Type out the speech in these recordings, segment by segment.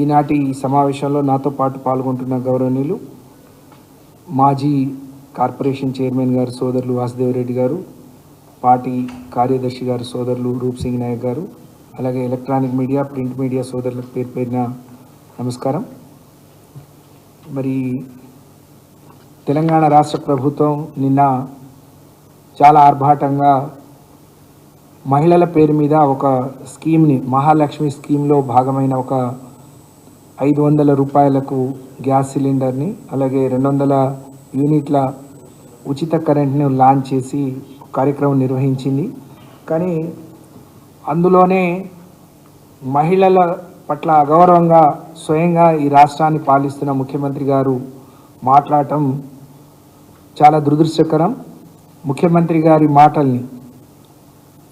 ఈనాటి సమావేశంలో నాతో పాటు పాల్గొంటున్న గౌరవనీయులు మాజీ కార్పొరేషన్ చైర్మన్ గారు సోదరులు వాసుదేవరెడ్డి గారు, పార్టీ కార్యదర్శి గారు సోదరులు రూప్ సింగ్ నాయక్ గారు, అలాగే ఎలక్ట్రానిక్ మీడియా, ప్రింట్ మీడియా సోదరులకు పేరు పేరున నమస్కారం. మరి తెలంగాణ రాష్ట్ర ప్రభుత్వం నిన్న చాలా ఆర్భాటంగా మహిళల పేరు మీద ఒక స్కీమ్ని, మహాలక్ష్మి స్కీమ్లో భాగమైన ఒక 500 రూపాయలకు గ్యాస్ సిలిండర్ని, అలాగే 200 యూనిట్ల ఉచిత కరెంట్ని లాంచ్ చేసి కార్యక్రమం నిర్వహించింది. కానీ అందులోనే మహిళల పట్ల అగౌరవంగా స్వయంగా ఈ రాష్ట్రాన్ని పాలిస్తున్న ముఖ్యమంత్రి గారు మాట్లాడటం చాలా దురదృష్టకరం. ముఖ్యమంత్రి గారి మాటల్ని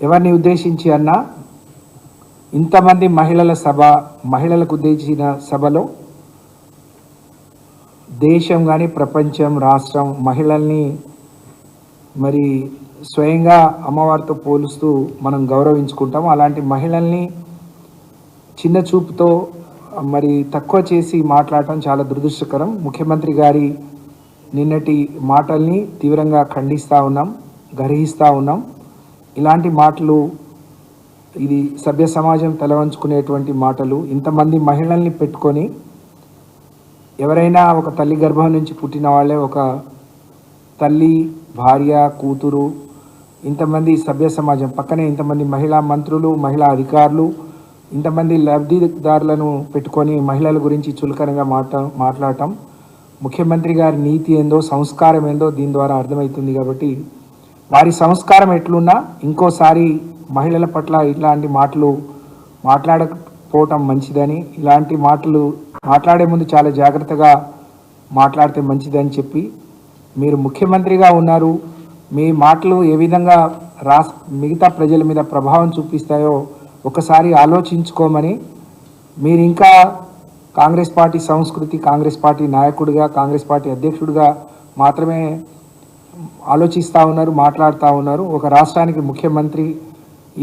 ఎవరిని ఉద్దేశించి అన్నా, ఇంతమంది మహిళల సభ, మహిళలకు ఉద్దేశించిన సభలో దేశం కానీ ప్రపంచం, రాష్ట్రం మహిళల్ని మరి స్వయంగా అమ్మవారితో పోలుస్తూ మనం గౌరవించుకుంటాం. అలాంటి మహిళల్ని చిన్న చూపుతో మరి తక్కువ చేసి మాట్లాడటం చాలా దురదృష్టకరం. ముఖ్యమంత్రి గారి నిన్నటి మాటల్ని తీవ్రంగా ఖండిస్తూ ఉన్నాం, గర్హిస్తూ ఉన్నాం. ఇలాంటి మాటలు, ఇది సభ్య సమాజం తలవంచుకునేటువంటి మాటలు. ఇంతమంది మహిళల్ని పెట్టుకొని, ఎవరైనా ఒక తల్లి గర్భం నుంచి పుట్టిన వాళ్ళే, ఒక తల్లి, భార్య, కూతురు, ఇంతమంది సభ్య సమాజం పక్కనే ఇంతమంది మహిళా మంత్రులు, మహిళా అధికారులు, ఇంతమంది లబ్ధిదారులను పెట్టుకొని మహిళల గురించి చులకనగా మాట్లాడటం ముఖ్యమంత్రి గారి నీతి ఏందో, సంస్కారం ఏందో దీని ద్వారా అర్థమవుతుంది. కాబట్టి వారి సంస్కారం ఎట్లున్నా ఇంకోసారి మహిళల పట్ల ఇట్లాంటి మాటలు మాట్లాడకపోవటం మంచిదని, ఇలాంటి మాటలు మాట్లాడే ముందు చాలా జాగ్రత్తగా మాట్లాడితే మంచిదని చెప్పి, మీరు ముఖ్యమంత్రిగా ఉన్నారు, మీ మాటలు ఏ విధంగా మిగతా ప్రజల మీద ప్రభావం చూపిస్తాయో ఒకసారి ఆలోచించుకోమని, మీరు ఇంకా కాంగ్రెస్ పార్టీ సంస్కృతి, కాంగ్రెస్ పార్టీ నాయకుడిగా, కాంగ్రెస్ పార్టీ అధ్యక్షుడిగా మాత్రమే ఆలోచిస్తూ ఉన్నారు, మాట్లాడుతూ ఉన్నారు. ఒక రాష్ట్రానికి ముఖ్యమంత్రి,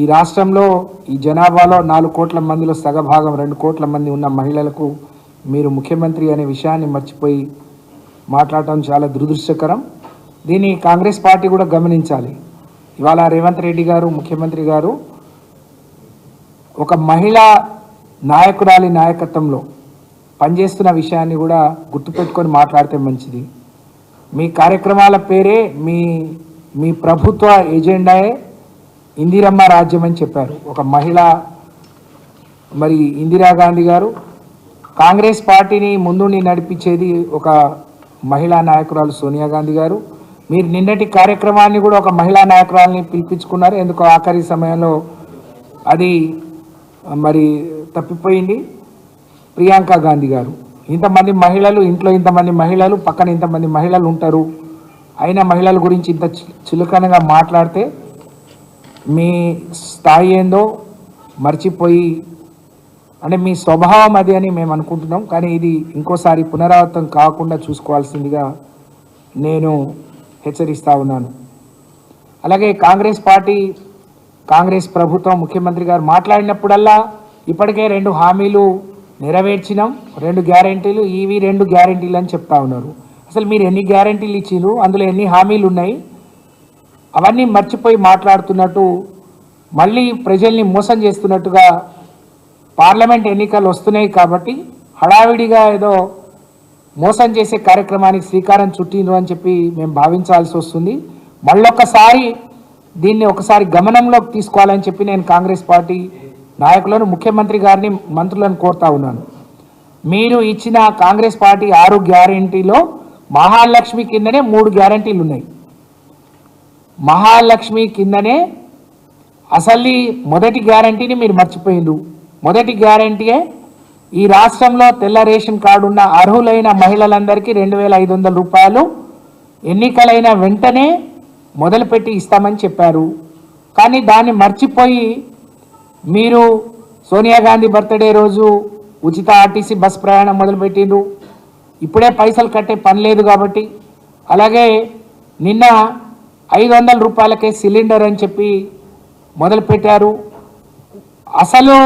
ఈ రాష్ట్రంలో ఈ జనాభాలో 4 కోట్ల మందిలో సగభాగం 2 కోట్ల మంది ఉన్న మహిళలకు మీరు ముఖ్యమంత్రి అనే విషయాన్ని మర్చిపోయి మాట్లాడటం చాలా దురదృష్టకరం. దీన్ని కాంగ్రెస్ పార్టీ కూడా గమనించాలి. ఇవాళ రేవంత్ రెడ్డి గారు, ముఖ్యమంత్రి గారు, ఒక మహిళా నాయకురాలి నాయకత్వంలో పనిచేస్తున్న విషయాన్ని కూడా గుర్తుపెట్టుకొని మాట్లాడితే మంచిది. మీ కార్యక్రమాల పేరే, మీ ప్రభుత్వ ఎజెండాయే ఇందిరమ్మ రాజ్యం అని చెప్పారు. ఒక మహిళ, మరి ఇందిరాగాంధీ గారు, కాంగ్రెస్ పార్టీని ముందుండి నడిపించేది ఒక మహిళా నాయకురాలు సోనియా గాంధీ గారు. మీరు నిన్నటి కార్యక్రమాన్ని కూడా ఒక మహిళా నాయకురాలని పిలిపించుకున్నారు. ఎందుకో ఆఖరి సమయంలో అది మరి తప్పిపోయింది. ప్రియాంక గాంధీ గారు. ఇంతమంది మహిళలు, ఇంట్లో ఇంతమంది మహిళలు, పక్కన ఇంతమంది మహిళలు ఉంటారు, అయినా మహిళల గురించి ఇంత చులకనగా మాట్లాడితే మీ స్థాయి ఏందో మర్చిపోయి, అంటే మీ స్వభావం అది అని మేము అనుకుంటున్నాం. కానీ ఇది ఇంకోసారి పునరావృతం కాకుండా చూసుకోవాల్సిందిగా నేను హెచ్చరిస్తూ ఉన్నాను. అలాగే కాంగ్రెస్ పార్టీ, కాంగ్రెస్ ప్రభుత్వం, ముఖ్యమంత్రి గారు మాట్లాడినప్పుడల్లా ఇప్పటికే 2 హామీలు నెరవేర్చినాం, 2 గ్యారెంటీలు, ఇవి 2 గ్యారెంటీలు అని చెప్తా ఉన్నారు. అసలు మీరు ఎన్ని గ్యారెంటీలు ఇచ్చిండ్రు, అందులో ఎన్ని హామీలు ఉన్నాయి, అవన్నీ మర్చిపోయి మాట్లాడుతున్నట్టు, మళ్ళీ ప్రజల్ని మోసం చేస్తున్నట్టుగా, పార్లమెంట్ ఎన్నికలు వస్తున్నాయి కాబట్టి హడావిడిగా ఏదో మోసం చేసే కార్యక్రమానికి శ్రీకారం చుట్టిండ్రు అని చెప్పి మేము భావించాల్సి వస్తుంది. మళ్ళొకసారి దీన్ని ఒకసారి గమనంలోకి తీసుకోవాలని చెప్పి నేను కాంగ్రెస్ పార్టీ నాయకులను, ముఖ్యమంత్రి గారిని, మంత్రులను కోరుతా ఉన్నాను. మీరు ఇచ్చిన కాంగ్రెస్ పార్టీ 6 గ్యారెంటీలో మహాలక్ష్మి కిందనే 3 గ్యారెంటీలు ఉన్నాయి. మహాలక్ష్మి కిందనే అసలు మొదటి గ్యారెంటీని మీరు మర్చిపోయిండ్రు. మొదటి గ్యారెంటీయే ఈ రాష్ట్రంలో తెల్ల రేషన్ కార్డు ఉన్న అర్హులైన మహిళలందరికీ 2500 రూపాయలు ఎన్నికలైన వెంటనే మొదలుపెట్టి ఇస్తామని చెప్పారు. కానీ దాన్ని మర్చిపోయి మీరు సోనియా గాంధీ బర్త్డే రోజు ఉచిత ఆర్టీసీ బస్ ప్రయాణం మొదలుపెట్టిండ్రు. ఇప్పుడే పైసలు కట్టే పని లేదు కాబట్టి. అలాగే నిన్న 500 రూపాయలకే సిలిండర్ అని చెప్పి మొదలుపెట్టారు. అసలు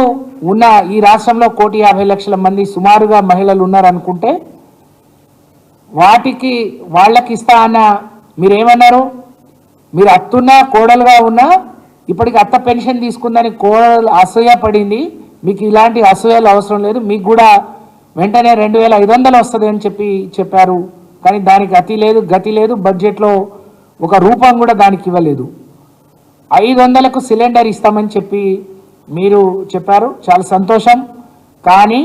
ఉన్న ఈ రాష్ట్రంలో 1,50,00,000 మంది సుమారుగా మహిళలు ఉన్నారనుకుంటే వాటికి వాళ్ళకి ఇస్తా అన్న మీరేమన్నారు? మీరు అత్తున్నా కోడలుగా ఉన్నా ఇప్పటికి అత్త పెన్షన్ తీసుకుందని కోడలు అసూయ పడింది. మీకు ఇలాంటి అసూయలు అవసరం లేదు, మీకు కూడా వెంటనే 2,500 వస్తుంది అని చెప్పారు. కానీ దానికి అతి లేదు, గతి లేదు. బడ్జెట్లో ఒక రూపం కూడా దానికి ఇవ్వలేదు. 500కు సిలిండర్ ఇస్తామని చెప్పి మీరు చెప్పారు, చాలా సంతోషం. కానీ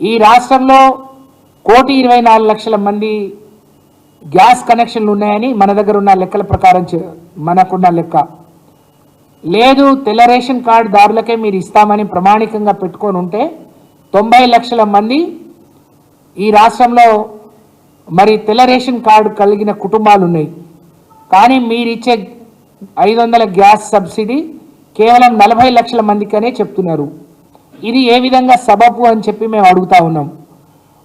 ఈ రాష్ట్రంలో 1,24,00,000 మంది గ్యాస్ కనెక్షన్లు ఉన్నాయని మన దగ్గర ఉన్న లెక్కల ప్రకారం మనకున్న లెక్క లేదు. తెల్ల రేషన్ కార్డు దారులకే మీరు ఇస్తామని ప్రమాణికంగా పెట్టుకొని ఉంటే 90 లక్షల మంది ఈ రాష్ట్రంలో మరి తెల్ల రేషన్ కార్డు కలిగిన కుటుంబాలు ఉన్నాయి. కానీ మీరు ఇచ్చే 500 గ్యాస్ సబ్సిడీ కేవలం 40 లక్షల మందికనే చెప్తున్నారు. ఇది ఏ విధంగా సబబు అని చెప్పి మేము అడుగుతా ఉన్నాం.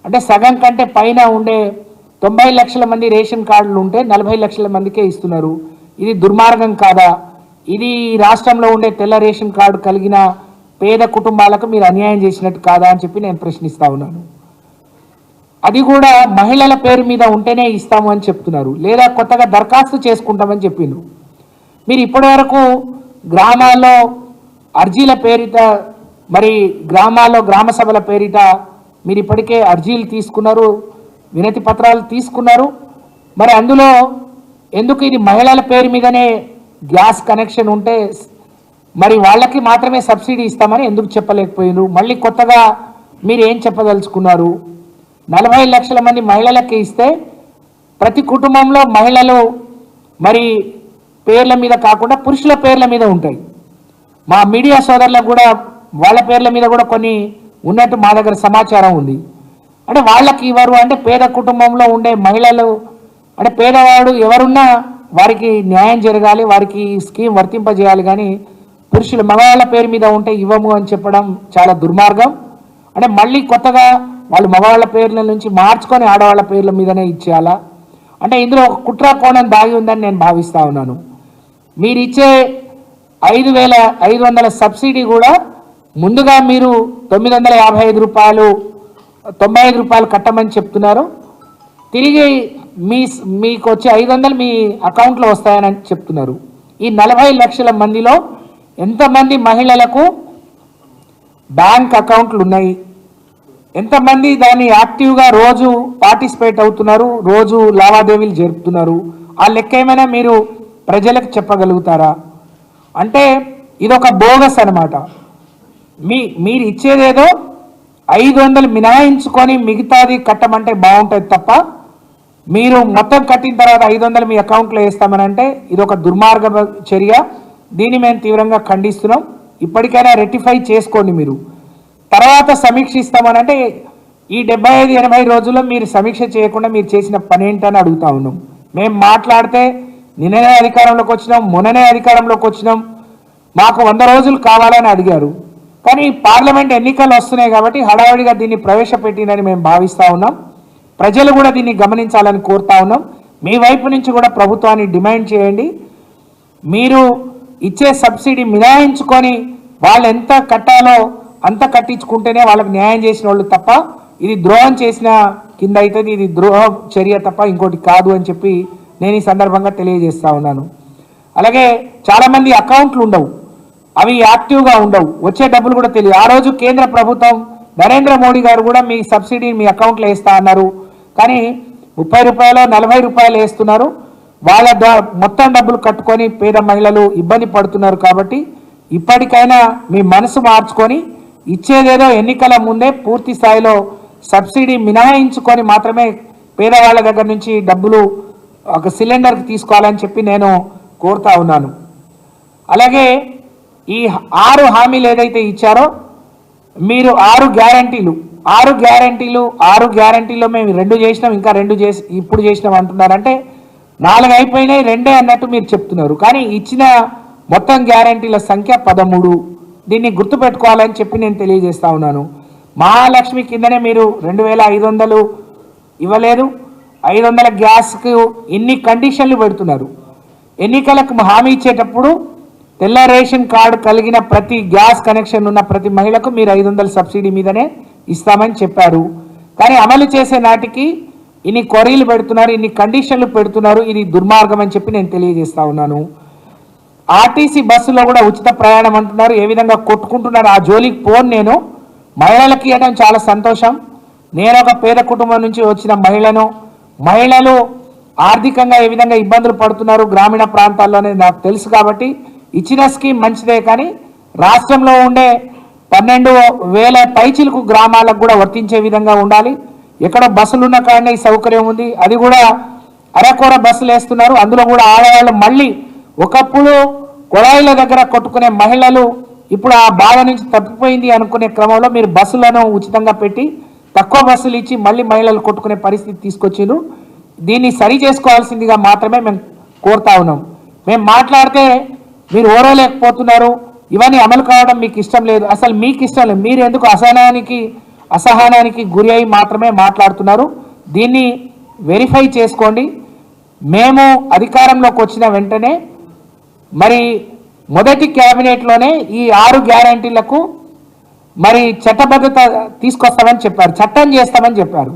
అంటే సగం కంటే పైన ఉండే 90 లక్షల మంది రేషన్ కార్డులు ఉంటే 40 లక్షల మందికే ఇస్తున్నారు. ఇది దుర్మార్గం కాదా? ఇది రాష్ట్రంలో ఉండే తెల్ల రేషన్ కార్డు కలిగిన పేద కుటుంబాలకు మీరు అన్యాయం చేసినట్టు కాదా అని చెప్పి నేను ప్రశ్నిస్తా ఉన్నాను. అది కూడా మహిళల పేరు మీద ఉంటేనే ఇస్తాము అని చెప్తున్నారు, లేదా కొత్తగా దరఖాస్తు చేసుకుంటామని చెప్పిండ్రు. మీరు ఇప్పటివరకు గ్రామాల్లో అర్జీల పేరిట మరి గ్రామాల్లో గ్రామ సభల పేరిట మీరు ఇప్పటికే అర్జీలు తీసుకున్నారు, వినతి పత్రాలు తీసుకున్నారు. మరి అందులో ఎందుకు ఇది మహిళల పేరు మీదనే గ్యాస్ కనెక్షన్ ఉంటే మరి వాళ్ళకి మాత్రమే సబ్సిడీ ఇస్తామని ఎందుకు చెప్పలేకపోయినారు? మళ్ళీ కొత్తగా మీరు ఏం చెప్పదలుచుకున్నారు? 40 లక్షల మంది మహిళలకి ఇస్తే ప్రతి కుటుంబంలో మహిళలు మరి పేర్ల మీద కాకుండా పురుషుల పేర్ల మీద ఉంటాయి. మా మీడియా సోదరులకు కూడా వాళ్ళ పేర్ల మీద కూడా కొన్ని ఉన్నట్టు మా దగ్గర సమాచారం ఉంది. అంటే వాళ్ళకి ఇవ్వరు అంటే పేద కుటుంబంలో ఉండే మహిళలు అంటే పేదవాడు ఎవరున్నా వారికి న్యాయం జరగాలి, వారికి స్కీమ్ వర్తింపజేయాలి. కానీ పురుషులు మగవాళ్ళ పేరు మీద ఉంటే ఇవ్వము అని చెప్పడం చాలా దుర్మార్గం. అంటే మళ్ళీ కొత్తగా వాళ్ళు మగవాళ్ళ పేర్ల నుంచి మార్చుకొని ఆడవాళ్ళ పేర్ల మీదనే ఇచ్చేయాలా? అంటే ఇందులో ఒక కుట్ర కోణం దాగి ఉందని నేను భావిస్తూ ఉన్నాను. మీరు ఇచ్చే 5,500 సబ్సిడీ కూడా ముందుగా మీరు 955 రూపాయలు 95 రూపాయలు కట్టమని చెప్తున్నారు. తిరిగి మీకు వచ్చే 500 మీ అకౌంట్లో వస్తాయని చెప్తున్నారు. ఈ 40 లక్షల మందిలో ఎంతమంది మహిళలకు బ్యాంక్ అకౌంట్లు ఉన్నాయి? ఎంతమంది దాన్ని యాక్టివ్గా రోజు పార్టిసిపేట్ అవుతున్నారు, రోజు లావాదేవీలు జరుపుతున్నారు? ఆ లెక్క ఏమైనా మీరు ప్రజలకు చెప్పగలుగుతారా? అంటే ఇదొక బోగస్ అనమాట. మీరు ఇచ్చేదేదో 500 మినహాయించుకొని మిగతాది కట్టమంటే బాగుంటుంది తప్ప మీరు మొత్తం కట్టిన తర్వాత 500 మీ అకౌంట్లో వేస్తామని అంటే ఇదొక దుర్మార్గ చర్య. దీన్ని మేము తీవ్రంగా ఖండిస్తున్నాం. ఇప్పటికైనా రెక్టిఫై చేసుకోండి. మీరు తర్వాత సమీక్షిస్తామని అంటే ఈ 75-80 రోజుల్లో మీరు సమీక్ష చేయకుండా మీరు చేసిన పని ఏంటని అడుగుతా ఉన్నాం. మేము మాట్లాడితే నిన్ననే అధికారంలోకి వచ్చినాం, మొన్ననే అధికారంలోకి వచ్చినాం, మాకు 100 రోజులు కావాలని అడిగారు. కానీ పార్లమెంట్ ఎన్నికలు వస్తున్నాయి కాబట్టి హడావిడిగా దీన్ని ప్రవేశపెట్టిందని మేము భావిస్తూ ఉన్నాం. ప్రజలు కూడా దీన్ని గమనించాలని కోరుతా ఉన్నాం. మీ వైపు నుంచి కూడా ప్రభుత్వాన్ని డిమాండ్ చేయండి. మీరు ఇచ్చే సబ్సిడీ మినహాయించుకొని వాళ్ళు ఎంత కట్టాలో అంత కట్టించుకుంటేనే వాళ్ళకి న్యాయం చేసిన వాళ్ళు తప్ప ఇది ద్రోహం చేసిన కింద అవుతుంది. ఇది ద్రోహ చర్య తప్ప ఇంకోటి కాదు అని చెప్పి నేను ఈ సందర్భంగా తెలియజేస్తా ఉన్నాను. అలాగే చాలామంది అకౌంట్లు ఉండవు, అవి యాక్టివ్గా ఉండవు, వచ్చే డబ్బులు కూడా తెలియదు. ఆ రోజు కేంద్ర ప్రభుత్వం నరేంద్ర మోడీ గారు కూడా మీ సబ్సిడీ మీ అకౌంట్లో వేస్తా అన్నారు. కానీ 30 రూపాయలు 40 రూపాయలు వేస్తున్నారు. వాళ్ళ మొత్తం డబ్బులు కట్టుకొని పేద మహిళలు ఇబ్బంది పడుతున్నారు. కాబట్టి ఇప్పటికైనా మీ మనసు మార్చుకొని ఇచ్చేదేదో ఎన్నికల ముందే పూర్తి స్థాయిలో సబ్సిడీ మినహాయించుకొని మాత్రమే పేదవాళ్ళ దగ్గర నుంచి డబ్బులు ఒక సిలిండర్కి తీసుకోవాలని చెప్పి నేను కోరుతా ఉన్నాను. అలాగే ఈ 6 హామీలు ఏదైతే ఇచ్చారో మీరు 6 గ్యారంటీలో మేము 2 చేసినాం, ఇంకా 2 ఇప్పుడు చేసినాం అంటున్నారంటే 4 అయిపోయినాయి, 2 అన్నట్టు మీరు చెప్తున్నారు. కానీ ఇచ్చిన మొత్తం గ్యారంటీల సంఖ్య 13. దీన్ని గుర్తుపెట్టుకోవాలని చెప్పి నేను తెలియజేస్తా ఉన్నాను. మహాలక్ష్మి కిందనే మీరు 2,500 ఇవ్వలేదు. 500 గ్యాస్కు ఇన్ని కండిషన్లు పెడుతున్నారు. ఎన్నికలకు హామీ ఇచ్చేటప్పుడు తెల్ల రేషన్ కార్డు కలిగిన ప్రతి గ్యాస్ కనెక్షన్ ఉన్న ప్రతి మహిళకు మీరు 500 సబ్సిడీ మీదనే ఇస్తామని చెప్పారు. కానీ అమలు చేసే నాటికి ఇన్ని కొరీలు పెడుతున్నారు, ఇన్ని కండిషన్లు పెడుతున్నారు. ఇది దుర్మార్గం అని చెప్పి నేను తెలియజేస్తా ఉన్నాను. ఆర్టీసీ బస్సులో కూడా ఉచిత ప్రయాణం అంటున్నారు. ఏ విధంగా కొట్టుకుంటున్నారు, ఆ జోలికి పోను. నేను మహిళలకి ఇవ్వడం చాలా సంతోషం. నేను ఒక పేద కుటుంబం నుంచి వచ్చిన మహిళలు ఆర్థికంగా ఏ విధంగా ఇబ్బందులు పడుతున్నారు గ్రామీణ ప్రాంతాల్లోనే నాకు తెలుసు. కాబట్టి ఇచ్చిన స్కీమ్ మంచిదే, కానీ రాష్ట్రంలో ఉండే 12,000 పైచిలకు గ్రామాలకు కూడా వర్తించే విధంగా ఉండాలి. ఎక్కడ బస్సులు ఉన్న కాడనే ఈ సౌకర్యం ఉంది, అది కూడా అరకొర బస్సులు వేస్తున్నారు. అందులో కూడా ఆడవాళ్ళు మళ్ళీ ఒకప్పుడు కొళాయిల దగ్గర కొట్టుకునే మహిళలు ఇప్పుడు ఆ బాధ నుంచి తప్పిపోయింది అనుకునే క్రమంలో మీరు బస్సులను ఉచితంగా పెట్టి తక్కువ బస్సులు ఇచ్చి మళ్ళీ మహిళలు కొట్టుకునే పరిస్థితి తీసుకొచ్చిండ్రు. దీన్ని సరి చేసుకోవాల్సిందిగా మాత్రమే మేము కోరుతా ఉన్నాం. మేము మాట్లాడితే మీరు ఓరలేకపోతున్నారు, ఇవన్నీ అమలు కావడం మీకు ఇష్టం లేదు. అసలు మీకు ఇష్టం లేదు, మీరు ఎందుకు అసహనానికి గురి అయి మాత్రమే మాట్లాడుతున్నారు. దీన్ని వెరిఫై చేసుకోండి. మేము అధికారంలోకి వచ్చిన వెంటనే మరి మొదటి క్యాబినెట్లోనే ఈ 6 గ్యారంటీలకు మరి చట్టబద్ధత తీసుకొస్తామని చెప్పారు, చట్టం చేస్తామని చెప్పారు.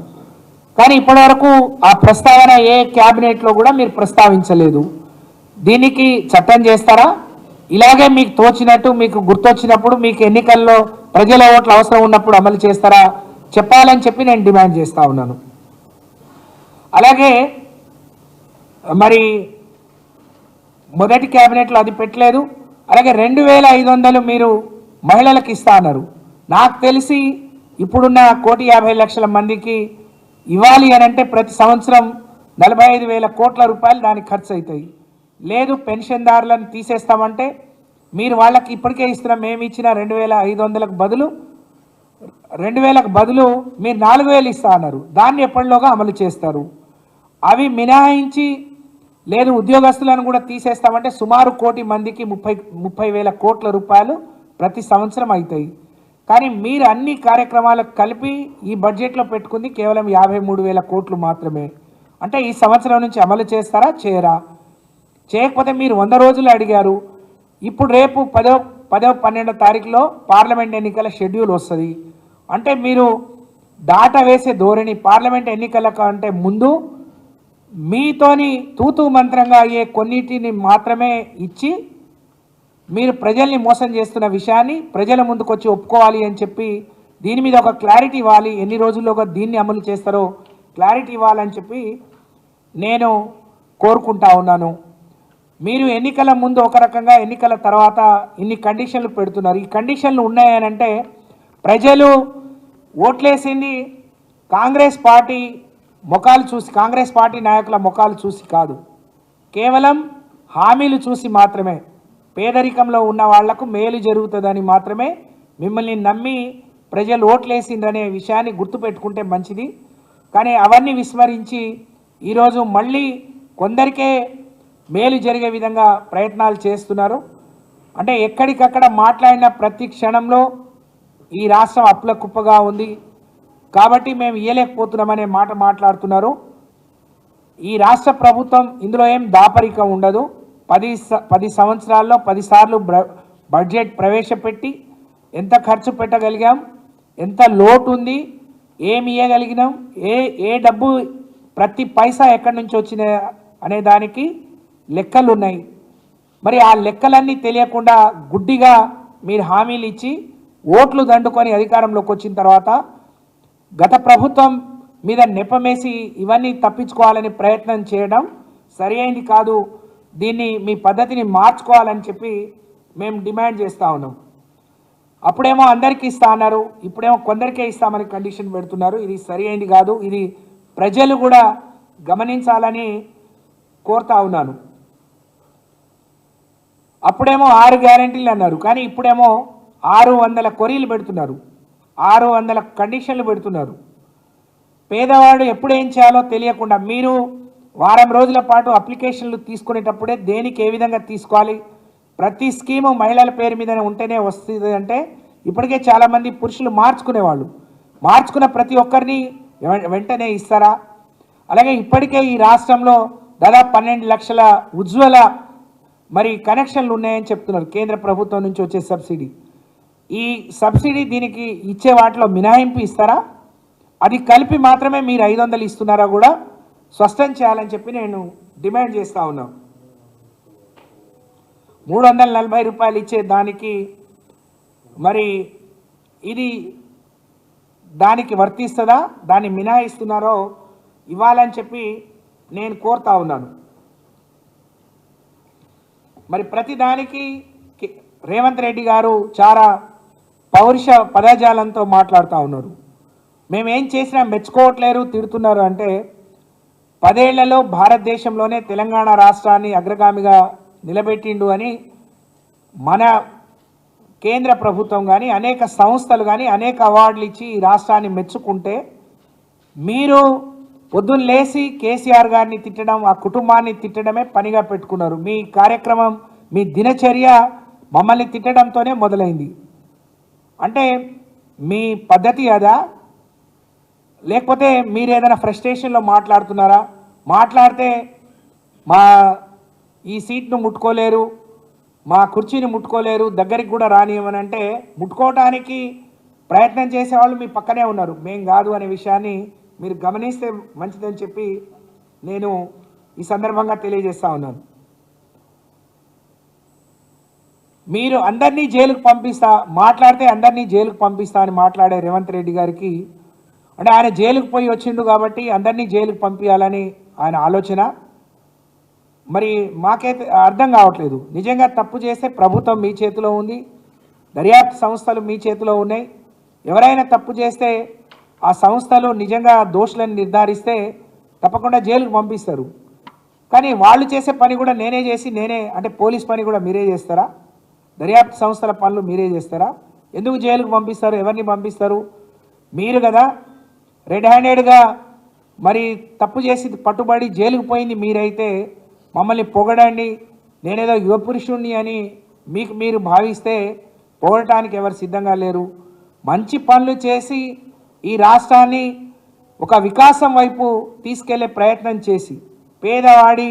కానీ ఇప్పటివరకు ఆ ప్రస్తావన ఏ క్యాబినెట్లో కూడా మీరు ప్రస్తావించలేదు. దీనికి చట్టం చేస్తారా? ఇలాగే మీకు తోచినట్టు మీకు గుర్తొచ్చినప్పుడు మీకు ఎన్నికల్లో ప్రజల ఓట్లు అవసరం ఉన్నప్పుడు అమలు చేస్తారా చెప్పాలని చెప్పి నేను డిమాండ్ చేస్తా ఉన్నాను. అలాగే మరి మొదటి క్యాబినెట్లో అది పెట్టలేదు. అలాగే 2,500 మీరు మహిళలకు ఇస్తా అన్నారు. నాకు తెలిసి ఇప్పుడున్న 1,50,00,000 మందికి ఇవ్వాలి అని అంటే ప్రతి సంవత్సరం 45,000 కోట్ల రూపాయలు దానికి ఖర్చు అవుతాయి. లేదు పెన్షన్దారులను తీసేస్తామంటే మీరు వాళ్ళకి ఇప్పటికే ఇస్తున్న మేము ఇచ్చిన 2,500లకు బదులు 2,000కు బదులు మీరు 4,000 ఇస్తా అన్నారు. దాన్ని ఎప్పటిలోగా అమలు చేస్తారు? అవి మినహాయించి లేదు ఉద్యోగస్తులను కూడా తీసేస్తామంటే సుమారు 1 కోటి మందికి 30,000 కోట్ల రూపాయలు ప్రతి సంవత్సరం అవుతాయి. కానీ మీరు అన్ని కార్యక్రమాలకు కలిపి ఈ బడ్జెట్లో పెట్టుకుంది కేవలం 53,000 కోట్లు మాత్రమే. అంటే ఈ సంవత్సరం నుంచి అమలు చేస్తారా చేయరా? చేయకపోతే మీరు 100 రోజులు అడిగారు. ఇప్పుడు రేపు 10వ 12వ తారీఖులో పార్లమెంట్ ఎన్నికల షెడ్యూల్ వస్తుంది. అంటే మీరు దాట వేసే ధోరణి పార్లమెంట్ ఎన్నికల కంటే ముందు మీతోని తూతూ మంత్రంగా అయ్యే కొన్నిటిని మాత్రమే ఇచ్చి మీరు ప్రజల్ని మోసం చేస్తున్న విషయాన్ని ప్రజల ముందుకు వచ్చి ఒప్పుకోవాలి అని చెప్పి దీని మీద ఒక క్లారిటీ ఇవ్వాలి. ఎన్ని రోజుల్లోగా దీన్ని అమలు చేస్తారో క్లారిటీ ఇవ్వాలని చెప్పి నేను కోరుకుంటా ఉన్నాను. మీరు ఎన్నికల ముందు ఒక రకంగా, ఎన్నికల తర్వాత ఇన్ని కండిషన్లు పెడుతున్నారు. ఈ కండిషన్లు ఉన్నాయనంటే ప్రజలు ఓట్లేసింది కాంగ్రెస్ పార్టీ ముఖాలు చూసి, కాంగ్రెస్ పార్టీ నాయకుల ముఖాలు చూసి కాదు, కేవలం హామీలు చూసి మాత్రమే. పేదరికంలో ఉన్న వాళ్లకు మేలు జరుగుతుందని మాత్రమే మిమ్మల్ని నమ్మి ప్రజలు ఓట్లేసిందనే విషయాన్ని గుర్తుపెట్టుకుంటే మంచిది. కానీ అవన్నీ విస్మరించి ఈరోజు మళ్ళీ కొందరికే మేలు జరిగే విధంగా ప్రయత్నాలు చేస్తున్నారు. అంటే ఎక్కడికక్కడ మాట్లాడిన ప్రతి క్షణంలో ఈ రాష్ట్రం అప్పుల కుప్పగా ఉంది కాబట్టి మేము ఇయ్యలేకపోతున్నామనే మాట మాట్లాడుతున్నారు. ఈ రాష్ట్ర ప్రభుత్వం ఇందులో ఏం దాపరికం ఉండదు. 10 సంవత్సరాల్లో 10 సార్లు బడ్జెట్ ప్రవేశపెట్టి ఎంత ఖర్చు పెట్టగలిగాం, ఎంత లోటు ఉంది, ఏమి ఇవ్వగలిగినాం, ఏ డబ్బు ప్రతి పైసా ఎక్కడి నుంచి వచ్చిన అనే దానికి లెక్కలు ఉన్నాయి. మరి ఆ లెక్కలన్నీ తెలియకుండా గుడ్డిగా మీరు హామీలు ఇచ్చి ఓట్లు దండుకొని అధికారంలోకి వచ్చిన తర్వాత గత ప్రభుత్వం మీద నెపమేసి ఇవన్నీ తప్పించుకోవాలని ప్రయత్నం చేయడం సరి అయింది కాదు. దీన్ని మీ పద్ధతిని మార్చుకోవాలని చెప్పి మేము డిమాండ్ చేస్తూ ఉన్నాం. అప్పుడేమో అందరికీ ఇస్తా అన్నారు, ఇప్పుడేమో కొందరికే ఇస్తామని కండిషన్ పెడుతున్నారు. ఇది సరి అయింది కాదు. ఇది ప్రజలు కూడా గమనించాలని కోరుతా ఉన్నాను. అప్పుడేమో 6 గ్యారెంటీలు అన్నారు, కానీ ఇప్పుడేమో 600 కొరీలు పెడుతున్నారు, 600 కండిషన్లు పెడుతున్నారు. పేదవాడు ఎప్పుడు ఏం చేయాలో తెలియకుండా మీరు వారం రోజుల పాటు అప్లికేషన్లు తీసుకునేటప్పుడే దేనికి ఏ విధంగా తీసుకోవాలి, ప్రతి స్కీము మహిళల పేరు మీదనే ఉంటేనే వస్తుంది అంటే ఇప్పటికే చాలామంది పురుషులు మార్చుకున్న ప్రతి ఒక్కరిని వెంటనే ఇస్తారా? అలాగే ఇప్పటికే ఈ రాష్ట్రంలో దాదాపు 12 లక్షల ఉజ్వల మరి కనెక్షన్లు ఉన్నాయని చెప్తున్నారు కేంద్ర ప్రభుత్వం నుంచి వచ్చే సబ్సిడీ. ఈ సబ్సిడీ దీనికి ఇచ్చే వాటిలో మినహాయింపు ఇస్తారా, అది కలిపి మాత్రమే మీరు 500 ఇస్తున్నారా కూడా స్పష్టం చేయాలని చెప్పి నేను డిమాండ్ చేస్తూ ఉన్నాను. 340 రూపాయలు ఇచ్చే దానికి మరి ఇది దానికి వర్తిస్తుందా, దాన్ని మినహాయిస్తున్నారో ఇవ్వాలని చెప్పి నేను కోరుతా ఉన్నాను. మరి ప్రతిదానికి రేవంత్ రెడ్డి గారు చాలా పౌరుష పదజాలంతో మాట్లాడుతూ ఉన్నారు. మేమేం చేసినా మెచ్చుకోవట్లేరు, తిడుతున్నారు అంటే 10 ఏళ్లలో భారతదేశంలోనే తెలంగాణ రాష్ట్రాన్ని అగ్రగామిగా నిలబెట్టిండు అని మన కేంద్ర ప్రభుత్వం కానీ అనేక సంస్థలు కానీ అనేక అవార్డులు ఇచ్చి ఈ రాష్ట్రాన్ని మెచ్చుకుంటే మీరు పొద్దున్న లేచి కేసీఆర్ గారిని తిట్టడం, ఆ కుటుంబాన్ని తిట్టడమే పనిగా పెట్టుకున్నారు. మీ కార్యక్రమం, మీ దినచర్య మమ్మల్ని తిట్టడంతోనే మొదలైంది. అంటే మీ పద్ధతి అదా, లేకపోతే మీరు ఏదైనా ఫ్రస్ట్రేషన్లో మాట్లాడుతున్నారా? మాట్లాడితే మా ఈ సీట్ను ముట్టుకోలేరు, మా కుర్చీని ముట్టుకోలేరు, దగ్గరికి కూడా రానియమని అంటే ముట్టుకోవడానికి ప్రయత్నం చేసేవాళ్ళు మీ పక్కనే ఉన్నారు, మేం కాదు అనే విషయాన్ని మీరు గమనిస్తే మంచిదని చెప్పి నేను ఈ సందర్భంగా తెలియజేస్తా ఉన్నాను. మీరు అందరినీ జైలుకు పంపిస్తా, మాట్లాడితే అందరినీ జైలుకు పంపిస్తా అని మాట్లాడే రేవంత్ రెడ్డి గారికి, అంటే ఆయన జైలుకు పోయి వచ్చిండు కాబట్టి అందరినీ జైలుకు పంపించాలని ఆయన ఆలోచన. మరి మాకైతే అర్థం కావట్లేదు. నిజంగా తప్పు చేస్తే ప్రభుత్వం మీ చేతిలో ఉంది, దర్యాప్తు సంస్థలు మీ చేతిలో ఉన్నాయి. ఎవరైనా తప్పు చేస్తే ఆ సంస్థలు నిజంగా దోషులను నిర్ధారిస్తే తప్పకుండా జైలుకు పంపిస్తారు. కానీ వాళ్ళు చేసే పని కూడా నేనే చేసి అంటే పోలీస్ పని కూడా మీరే చేస్తారా? దర్యాప్తు సంస్థల పనులు మీరే చేస్తారా? ఎందుకు జైలుకు పంపిస్తారు? ఎవరిని పంపిస్తారు? మీరు కదా రెడ్ హ్యాండెడ్గా మరి తప్పు చేసి పట్టుబడి జైలుకు పోయింది మీరైతే మమ్మల్ని పొగడండి, నేనేదో యువపురుషుణ్ణి అని మీకు మీరు భావిస్తే పొగడటానికి ఎవరు సిద్ధంగా లేరు. మంచి పనులు చేసి ఈ రాష్ట్రాన్ని ఒక వికాసం వైపు తీసుకెళ్లే ప్రయత్నం చేసి పేదవాడి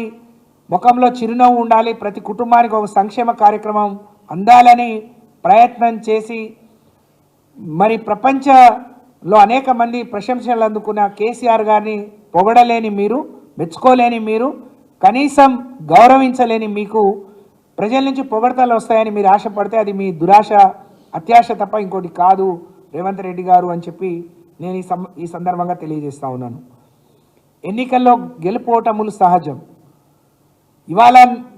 ముఖంలో చిరునవ్వు ఉండాలి, ప్రతి కుటుంబానికి ఒక సంక్షేమ కార్యక్రమం అందాలని ప్రయత్నం చేసి మరి ప్రపంచంలో అనేక మంది ప్రశంసలు అందుకున్న కేసీఆర్ గారిని పొగడలేని మీరు, మెచ్చుకోలేని మీరు, కనీసం గౌరవించలేని మీకు ప్రజల నుంచి పొగడతలు వస్తాయని మీరు ఆశపడితే అది మీ దురాశ, అత్యాశ తప్ప ఇంకోటి కాదు రేవంత్ రెడ్డి గారు అని చెప్పి నేను ఈ సందర్భంగా తెలియజేస్తా ఉన్నాను. ఎన్నికల్లో గెలుపోటములు సహజం. ఇవాళ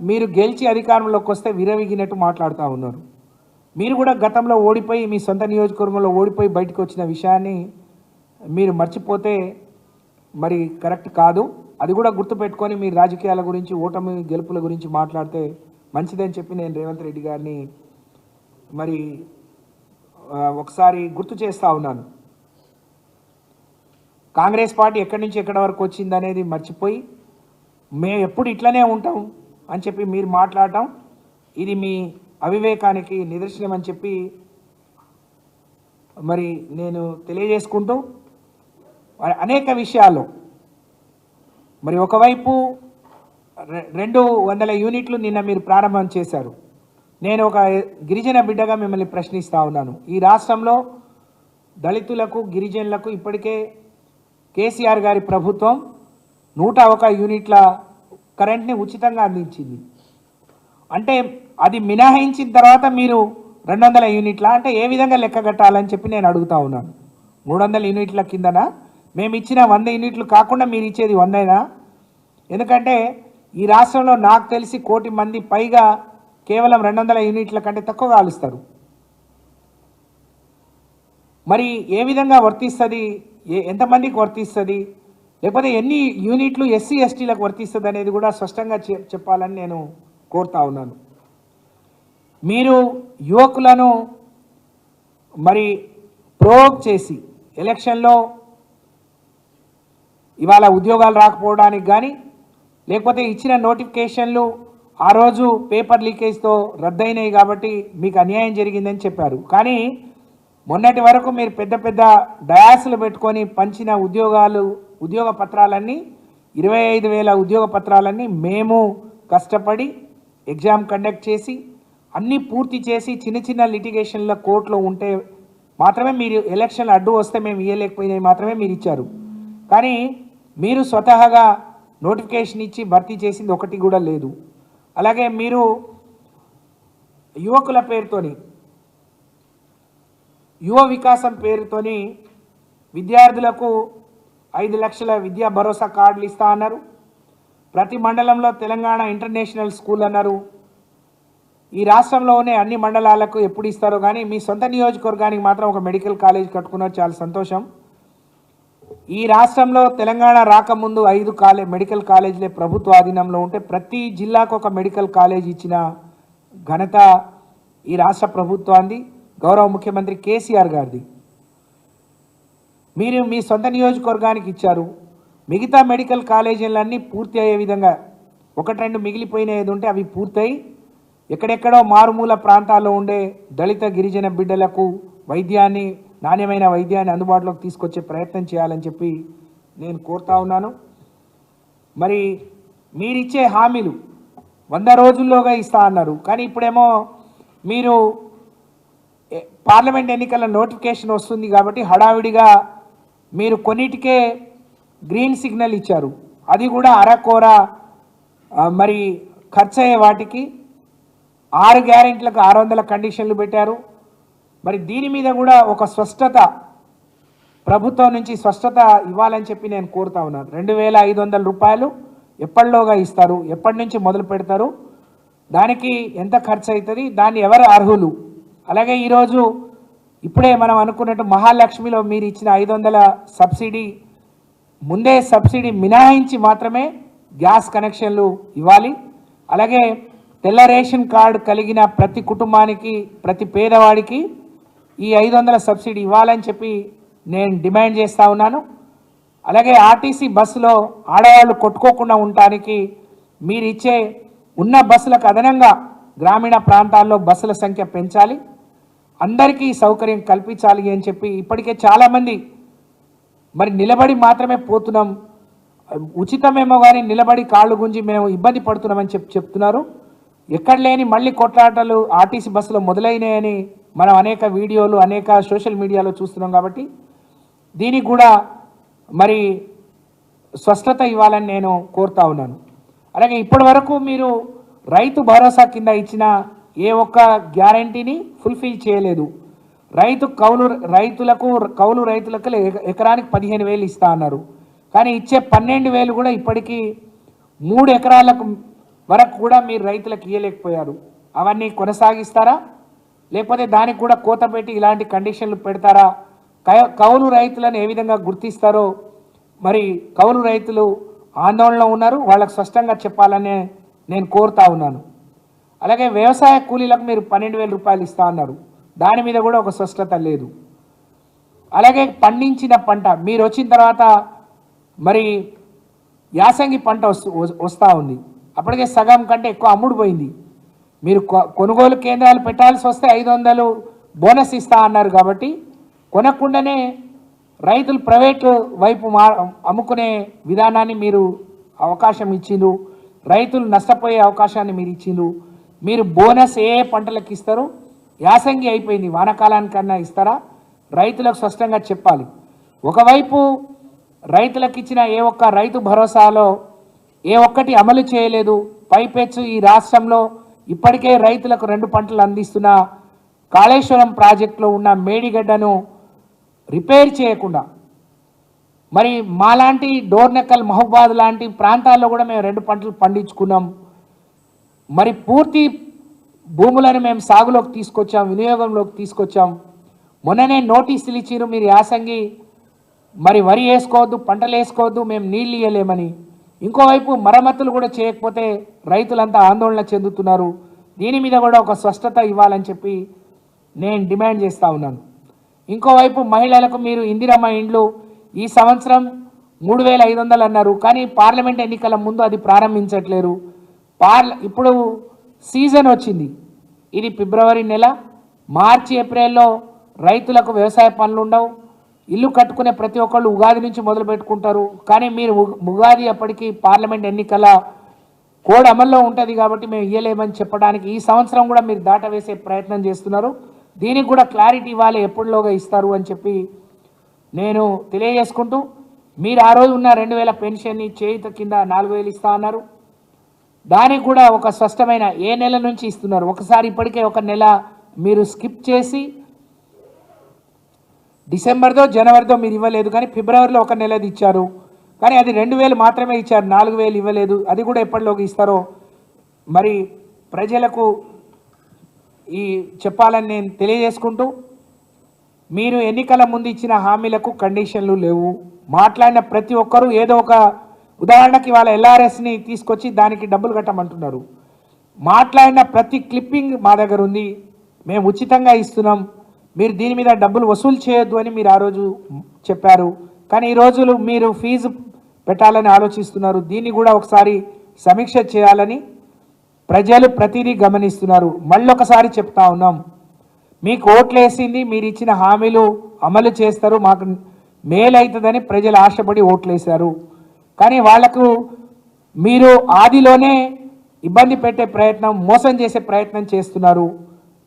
మీరు గెలిచి అధికారంలోకి వస్తే విరవిగినట్టు మాట్లాడుతూ ఉన్నారు. మీరు కూడా గతంలో ఓడిపోయి మీ సొంత నియోజకవర్గంలో ఓడిపోయి బయటకు వచ్చిన విషయాన్ని మీరు మర్చిపోతే మరి కరెక్ట్ కాదు. అది కూడా గుర్తుపెట్టుకొని మీరు రాజకీయాల గురించి, ఓటమి గెలుపుల గురించి మాట్లాడితే మంచిదని చెప్పి నేను రేవంత్ రెడ్డి గారిని మరి ఒకసారి గుర్తు చేస్తూ ఉన్నాను. కాంగ్రెస్ పార్టీ ఎక్కడి నుంచి ఎక్కడి వరకు వచ్చింది అనేది మర్చిపోయి మేము ఎప్పుడు ఇట్లనే ఉంటాం అని చెప్పి మీరు మాట్లాడటం ఇది మీ అవివేకానికి నిదర్శనం అని చెప్పి మరి నేను తెలియజేసుకుంటూ అనేక విషయాల్లో మరి ఒకవైపు 200 యూనిట్లు నిన్న మీరు ప్రారంభం చేశారు. నేను ఒక గిరిజన బిడ్డగా మిమ్మల్ని ప్రశ్నిస్తూ ఉన్నాను. ఈ రాష్ట్రంలో దళితులకు, గిరిజనులకు ఇప్పటికే కేసీఆర్ గారి ప్రభుత్వం 101 యూనిట్ల కరెంట్ని ఉచితంగా అందించింది. అంటే అది మినహాయించిన తర్వాత మీరు 200 యూనిట్ల అంటే ఏ విధంగా లెక్క కట్టాలని చెప్పి నేను అడుగుతా ఉన్నాను. 300 యూనిట్ల కిందన మేము ఇచ్చిన 100 యూనిట్లు కాకుండా మీరు ఇచ్చేది 100. ఎందుకంటే ఈ రాష్ట్రంలో నాకు తెలిసి 1 కోటి మంది పైగా కేవలం 200 యూనిట్ల కంటే తక్కువ కాలుస్తారు. మరి ఏ విధంగా వర్తిస్తుంది, ఎంతమందికి వర్తిస్తుంది, లేకపోతే ఎన్ని యూనిట్లు ఎస్సీ ఎస్టీలకు వర్తిస్తుంది అనేది కూడా స్పష్టంగా చెప్పాలని నేను కోరుతా ఉన్నాను. మీరు యువకులను మరి ప్రోవోక్ చేసి ఎలక్షన్లో ఇవాళ ఉద్యోగాలు రాకపోవడానికి కానీ, లేకపోతే ఇచ్చిన నోటిఫికేషన్లు ఆ రోజు పేపర్ లీకేజ్తో రద్దయినాయి కాబట్టి మీకు అన్యాయం జరిగిందని చెప్పారు. కానీ మొన్నటి వరకు మీరు పెద్ద పెద్ద డయాసులు పెట్టుకొని పంచిన ఉద్యోగ పత్రాలన్నీ 25,000 ఉద్యోగ పత్రాలన్నీ మేము కష్టపడి ఎగ్జామ్ కండక్ట్ చేసి అన్నీ పూర్తి చేసి చిన్న చిన్న లిటిగేషన్ల కోర్టులో ఉంటే మాత్రమే మీరు ఎలక్షన్లు అడ్డు వస్తే మేము ఇవ్వలేకపోయినవి మాత్రమే మీరు ఇచ్చారు. కానీ మీరు స్వతహాగా నోటిఫికేషన్ ఇచ్చి భర్తీ చేసింది ఒకటి కూడా లేదు. అలాగే మీరు యువకుల పేరుతోని యువ వికాసం పేరుతోని విద్యార్థులకు 5 లక్షల విద్యా భరోసా కార్డులు ఇస్తా అన్నారు. ప్రతి మండలంలో తెలంగాణ ఇంటర్నేషనల్ స్కూల్ అన్నారు. ఈ రాష్ట్రంలోనే అన్ని మండలాలకు ఎప్పుడు ఇస్తారో కానీ మీ సొంత నియోజకవర్గానికి మాత్రం ఒక మెడికల్ కాలేజ్ కట్టుకున్నారు, చాలా సంతోషం. ఈ రాష్ట్రంలో తెలంగాణ రాకముందు 5 మెడికల్ కాలేజీలే ప్రభుత్వ ఆధీనంలో ఉంటే ప్రతి జిల్లాకు ఒక మెడికల్ కాలేజ్ ఇచ్చిన ఘనత ఈ రాష్ట్ర ప్రభుత్వాన్ని, గౌరవ ముఖ్యమంత్రి కేసీఆర్ గారిది. మీరు మీ సొంత నియోజకవర్గానికి ఇచ్చారు. మిగతా మెడికల్ కాలేజీలన్నీ పూర్తి అయ్యే విధంగా 1-2 మిగిలిపోయినది ఉంటే అవి పూర్తయి ఎక్కడెక్కడో మారుమూల ప్రాంతాల్లో ఉండే దళిత గిరిజన బిడ్డలకు వైద్యాన్ని, నాణ్యమైన వైద్యాన్ని అందుబాటులోకి తీసుకొచ్చే ప్రయత్నం చేయాలని చెప్పి నేను కోరుతా ఉన్నాను. మరి మీరిచ్చే హామీలు 100 రోజుల్లోగా ఇస్తా అన్నారు. కానీ ఇప్పుడేమో మీరు పార్లమెంట్ ఎన్నికల నోటిఫికేషన్ వస్తుంది కాబట్టి హడావిడిగా మీరు కొన్నిటికే గ్రీన్ సిగ్నల్ ఇచ్చారు. అది కూడా అరకోర మరి ఖర్చు అయ్యే వాటికి 6 గ్యారెంటీలకు 600 కండిషన్లు పెట్టారు. మరి దీని మీద కూడా ఒక స్పష్టత ప్రభుత్వం నుంచి స్పష్టత ఇవ్వాలని చెప్పి నేను కోరుతా ఉన్నాను. 2500 రూపాయలు ఎప్పటిలోగా ఇస్తారు, ఎప్పటి నుంచి మొదలు పెడతారు, దానికి ఎంత ఖర్చు అవుతుంది, దాన్ని ఎవరు అర్హులు, అలాగే ఈరోజు ఇప్పుడే మనం అనుకున్నట్టు మహాలక్ష్మిలో మీరు ఇచ్చిన 500 సబ్సిడీ ముందే సబ్సిడీ మినహాయించి మాత్రమే గ్యాస్ కనెక్షన్లు ఇవ్వాలి. అలాగే తెల్ల రేషన్ కార్డు కలిగిన ప్రతి కుటుంబానికి, ప్రతి పేదవాడికి ఈ 500 సబ్సిడీ ఇవ్వాలని చెప్పి నేను డిమాండ్ చేస్తూ ఉన్నాను. అలాగే ఆర్టీసీ బస్సులో ఆడవాళ్ళు కొట్టుకోకుండా ఉండటానికి మీరు ఇచ్చే ఉన్న బస్సులకు అదనంగా గ్రామీణ ప్రాంతాల్లో బస్సుల సంఖ్య పెంచాలి, అందరికీ సౌకర్యం కల్పించాలి అని చెప్పి ఇప్పటికే చాలామంది మరి నిలబడి మాత్రమే పోతున్నాం, ఉచితమేమో కానీ నిలబడి కాళ్ళు గుంజి మేము ఇబ్బంది పడుతున్నామని చెప్తున్నారు. ఎక్కడ లేని మళ్ళీ కొట్లాటలు ఆర్టీసీ బస్సులో మొదలైనాయని మనం అనేక వీడియోలు, అనేక సోషల్ మీడియాలో చూస్తున్నాం. కాబట్టి దీనికి కూడా మరి స్పష్టత ఇవ్వాలని నేను కోరుతా ఉన్నాను. అలాగే ఇప్పటి వరకు మీరు రైతు భరోసా కింద ఇచ్చిన ఏ ఒక్క గ్యారంటీని ఫుల్ఫిల్ చేయలేదు. కౌలు రైతులకు ఎకరానికి 15,000 ఇస్తా అన్నారు. కానీ ఇచ్చే 12,000 కూడా ఇప్పటికీ 3 ఎకరాలకు వరకు కూడా మీరు రైతులకు ఇవ్వలేకపోయారు. అవన్నీ కొనసాగిస్తారా, లేకపోతే దానికి కూడా కోత పెట్టి ఇలాంటి కండిషన్లు పెడతారా? కౌలు రైతులను ఏ విధంగా గుర్తిస్తారో మరి కౌలు రైతులు ఆందోళనలో ఉన్నారు, వాళ్ళకు స్పష్టంగా చెప్పాలని నేను కోరుతా ఉన్నాను. అలాగే వ్యవసాయ కూలీలకు మీరు 12,000 రూపాయలు ఇస్తా అన్నారు, దాని మీద కూడా ఒక స్పష్టత లేదు. అలాగే పండించిన పంట మీరు వచ్చిన తర్వాత మరి యాసంగి పంట వస్తూ ఉంది, అప్పటికే సగం కంటే ఎక్కువ అమ్ముడు పోయింది. మీరు కొనుగోలు కేంద్రాలు పెట్టాల్సి వస్తే 500 బోనస్ ఇస్తా అన్నారు. కాబట్టి కొనకుండానే రైతులు ప్రైవేటు వైపు అమ్ముకునే విధానాన్ని మీరు అవకాశం ఇచ్చిండ్రు, రైతులు నష్టపోయే అవకాశాన్ని మీరు ఇచ్చిండ్రు. మీరు బోనస్ ఏ పంటలకు ఇస్తారు? యాసంగి అయిపోయింది, వానాకాలానికన్నా ఇస్తారా? రైతులకు స్పష్టంగా చెప్పాలి. ఒకవైపు రైతులకు ఇచ్చిన ఏ ఒక్క రైతు భరోసాలో ఏ ఒక్కటి అమలు చేయలేదు. పైపెచ్చు ఈ రాష్ట్రంలో ఇప్పటికే రైతులకు 2 పంటలు అందిస్తున్న కాళేశ్వరం ప్రాజెక్టులో ఉన్న మేడిగడ్డను రిపేర్ చేయకుండా మరి మాలాంటి డోర్నకల్, మహబూబాద్ లాంటి ప్రాంతాల్లో కూడా మేము 2 పంటలు పండించుకున్నాం. మరి పూర్తి భూములను మేము సాగులోకి తీసుకొచ్చాం, వినియోగంలోకి తీసుకొచ్చాం. మొన్ననే నోటీసులు ఇచ్చిరు, మీరు యాసంగి మరి వరి వేసుకోవద్దు, పంటలు వేసుకోవద్దు, మేము నీళ్ళు ఇవ్వలేమని. ఇంకోవైపు మరమ్మతులు కూడా చేయకపోతే రైతులంతా ఆందోళన చెందుతున్నారు. దీని మీద కూడా ఒక స్పష్టత ఇవ్వాలని చెప్పి నేను డిమాండ్ చేస్తూ ఉన్నాను. ఇంకోవైపు మహిళలకు మీరు ఇందిరమ్మ ఇండ్లు ఈ సంవత్సరం 3,500 అన్నారు, కానీ పార్లమెంట్ ఎన్నికల ముందు అది ప్రారంభించట్లేరు. ఇప్పుడు సీజన్ వచ్చింది, ఇది ఫిబ్రవరి నెల, మార్చి ఏప్రిల్లో రైతులకు వ్యవసాయ పనులు ఉండవు. ఇల్లు కట్టుకునే ప్రతి ఒక్కళ్ళు ఉగాది నుంచి మొదలు పెట్టుకుంటారు. కానీ మీరు ఉగాది అప్పటికి పార్లమెంట్ ఎన్నికల కోడ్ అమల్లో ఉంటుంది కాబట్టి మేము ఇయ్యలేమని చెప్పడానికి ఈ సంవత్సరం కూడా మీరు దాటవేసే ప్రయత్నం చేస్తున్నారు. దీనికి కూడా క్లారిటీ ఇవ్వాలి, ఎప్పటిలోగా ఇస్తారు అని చెప్పి నేను తెలియజేసుకుంటూ, మీరు ఆ రోజు ఉన్న 2000 పెన్షన్ని చేయుత కింద 4000 ఇస్తా అన్నారు. దానికి కూడా ఒక స్పష్టమైన ఏ నెల నుంచి ఇస్తున్నారు. ఒకసారి ఇప్పటికే ఒక నెల మీరు స్కిప్ చేసి డిసెంబర్దో జనవరిదో మీరు ఇవ్వలేదు, కానీ ఫిబ్రవరిలో ఒక నెలది ఇచ్చారు. కానీ అది 2000 మాత్రమే ఇచ్చారు, 4000 ఇవ్వలేదు. అది కూడా ఎప్పటిలోకి ఇస్తారో మరి ప్రజలకు ఈ చెప్పాలని నేను తెలియజేసుకుంటూ, మీరు ఎన్నికల ముందు ఇచ్చిన హామీలకు కండిషన్లు లేవు. మాట్లాడిన ప్రతి ఒక్కరూ ఏదో ఒక ఉదాహరణకి వాళ్ళ ఎల్ఆర్ఎస్ని తీసుకొచ్చి దానికి డబ్బులు కట్టమంటున్నారు. మాట్లాడిన ప్రతి క్లిప్పింగ్ మా దగ్గర ఉంది, మేము ఉచితంగా ఇస్తున్నాం, మీరు దీని మీద డబ్బులు వసూలు చేయొద్దు అని మీరు ఆ రోజు చెప్పారు. కానీ ఈ రోజులు మీరు ఫీజు పెట్టాలని ఆలోచిస్తున్నారు. దీన్ని కూడా ఒకసారి సమీక్ష చేయాలని ప్రజలు ప్రతిదీ గమనిస్తున్నారు. మళ్ళొకసారి చెప్తా ఉన్నాం, మీకు ఓట్లు వేసింది మీరు ఇచ్చిన హామీలు అమలు చేస్తారు, మాకు మేలు అవుతుందని ప్రజలు ఆశపడి ఓట్లు వేశారు. కానీ వాళ్లకు మీరు ఆదిలోనే ఇబ్బంది పెట్టే ప్రయత్నం, మోసం చేసే ప్రయత్నం చేస్తున్నారు.